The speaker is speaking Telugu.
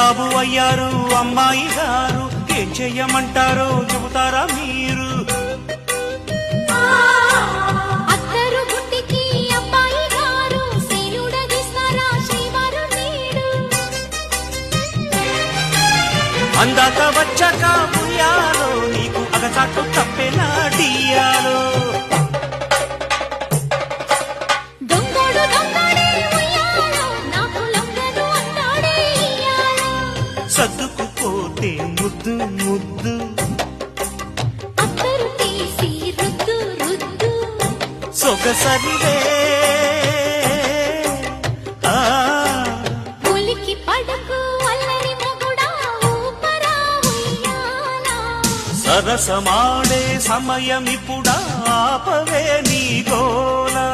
ముస్తాబు అయ్యారు అమ్మాయి గారు, ఏం చెయ్యమంటారో చెబుతారా మీరు? అందాక వచ్చాక ఉయ్యాలో నీకు అగచాటు తప్పేనా డియాలో? సర్దుకుపోతే ముద్దు ముద్దు సొగసరివే సరసమాడే సమయమిపుడా, ఆపవే నీ గోలా.